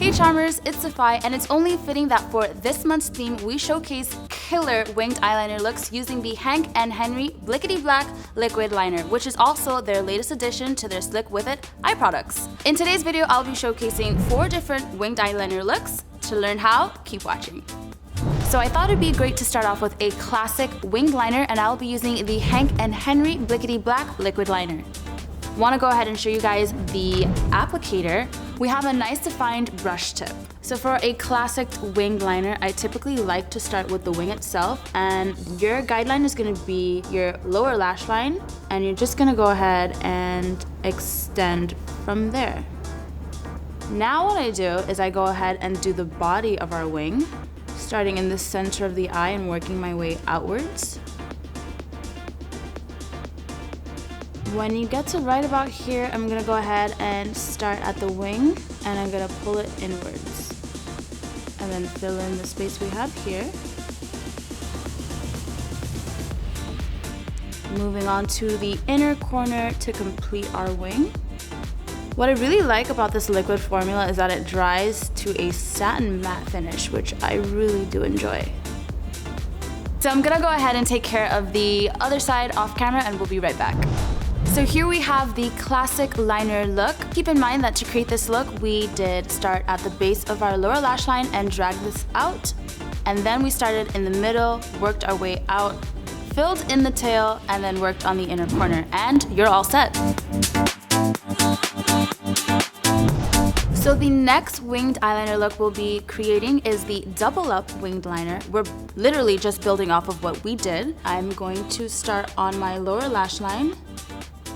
Hey Charmers, it's Safai, and it's only fitting that for this month's theme, we showcase killer winged eyeliner looks using the Hank & Henry Blickety Black Liquid Liner, which is also their latest addition to their Slick With It eye products. In today's video, I'll be showcasing 4 different winged eyeliner looks. To learn how, keep watching. So I thought it'd be great to start off with a classic winged liner, and I'll be using the Hank & Henry Blickety Black Liquid Liner. Want to go ahead and show you guys the applicator. We have a nice defined brush tip. So for a classic winged liner, I typically like to start with the wing itself, and your guideline is going to be your lower lash line, and you're just going to go ahead and extend from there. Now what I do is I go ahead and do the body of our wing, starting in the center of the eye and working my way outwards. When you get to right about here, I'm gonna go ahead and start at the wing, and I'm gonna pull it inwards. And then fill in the space we have here. Moving on to the inner corner to complete our wing. What I really like about this liquid formula is that it dries to a satin matte finish, which I really do enjoy. So I'm gonna go ahead and take care of the other side off camera, and we'll be right back. So here we have the classic liner look. Keep in mind that to create this look, we did start at the base of our lower lash line and drag this out. And then we started in the middle, worked our way out, filled in the tail, and then worked on the inner corner. And you're all set. So the next winged eyeliner look we'll be creating is the double up winged liner. We're literally just building off of what we did. I'm going to start on my lower lash line,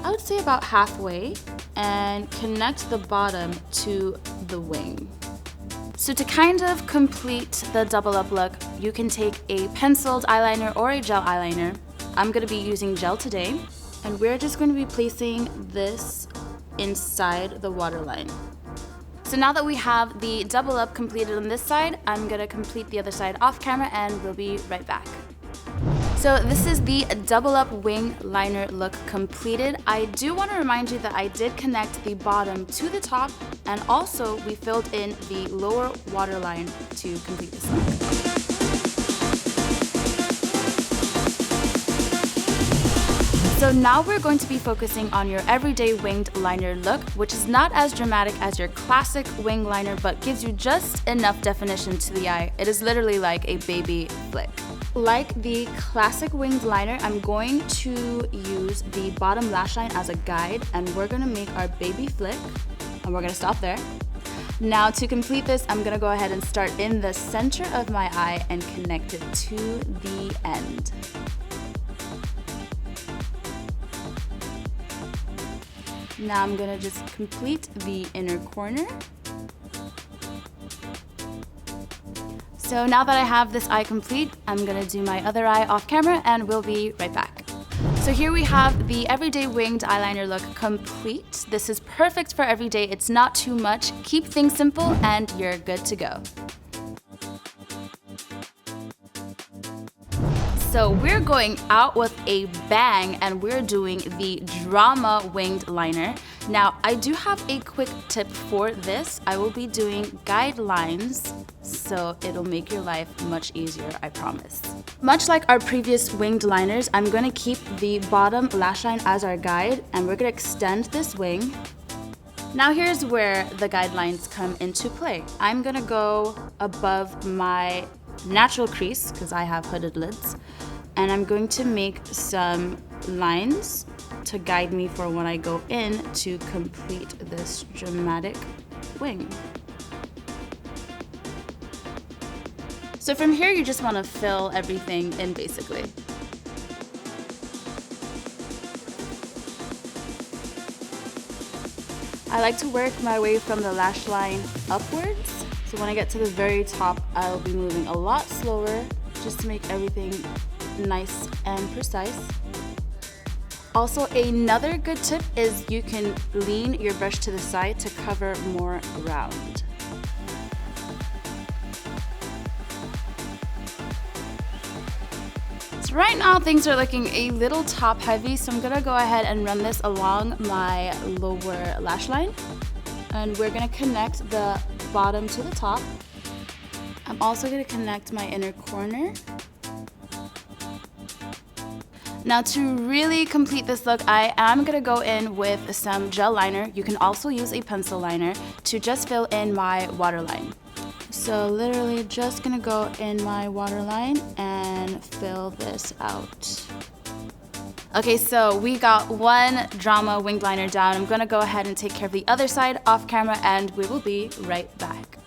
I would say about halfway, and connect the bottom to the wing. So to kind of complete the double up look, you can take a penciled eyeliner or a gel eyeliner. I'm gonna be using gel today, and we're just going to be placing this inside the waterline. So now that we have the double up completed on this side, I'm gonna complete the other side off camera, and we'll be right back. So this is the double up wing liner look completed. I do want to remind you that I did connect the bottom to the top, and also we filled in the lower waterline to complete this look. So now we're going to be focusing on your everyday winged liner look, which is not as dramatic as your classic wing liner, but gives you just enough definition to the eye. It is literally like a baby flick. Like the classic winged liner, I'm going to use the bottom lash line as a guide, and we're gonna make our baby flick, and we're gonna stop there. Now to complete this, I'm gonna go ahead and start in the center of my eye and connect it to the end. Now I'm gonna just complete the inner corner. So now that I have this eye complete, I'm gonna do my other eye off camera, and we'll be right back. So here we have the everyday winged eyeliner look complete. This is perfect for every day. It's not too much. Keep things simple, and you're good to go. So we're going out with a bang, and we're doing the drama winged liner. Now, I do have a quick tip for this. I will be doing guidelines, so it'll make your life much easier, I promise. Much like our previous winged liners, I'm gonna keep the bottom lash line as our guide, and we're gonna extend this wing. Now here's where the guidelines come into play. I'm gonna go above my natural crease, because I have hooded lids, and I'm going to make some lines to guide me for when I go in to complete this dramatic wing. So from here, you just want to fill everything in basically. I like to work my way from the lash line upwards. So when I get to the very top, I'll be moving a lot slower just to make everything nice and precise. Also, another good tip is you can lean your brush to the side to cover more ground. So right now things are looking a little top heavy, so I'm gonna go ahead and run this along my lower lash line. And we're gonna connect the bottom to the top. I'm also going to connect my inner corner. Now to really complete this look, I am going to go in with some gel liner. You can also use a pencil liner to just fill in my waterline. So literally just going to go in my waterline and fill this out. Okay, so we got one drama winged liner down. I'm gonna go ahead and take care of the other side off camera and we will be right back.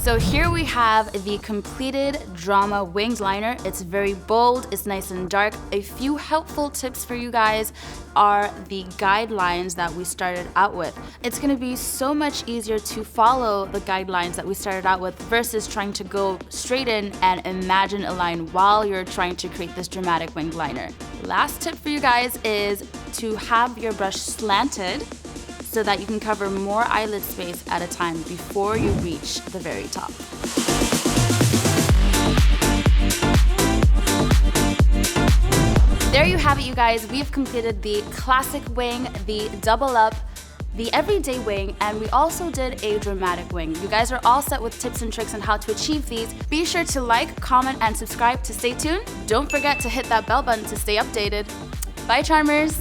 So here we have the completed drama winged liner. It's very bold, it's nice and dark. A few helpful tips for you guys are the guidelines that we started out with. It's gonna be so much easier to follow the guidelines that we started out with versus trying to go straight in and imagine a line while you're trying to create this dramatic winged liner. Last tip for you guys is to have your brush slanted so that you can cover more eyelid space at a time before you reach the very top. There you have it, you guys. We've completed the classic wing, the double up, the everyday wing, and we also did a dramatic wing. You guys are all set with tips and tricks on how to achieve these. Be sure to like, comment, and subscribe to stay tuned. Don't forget to hit that bell button to stay updated. Bye, Charmers!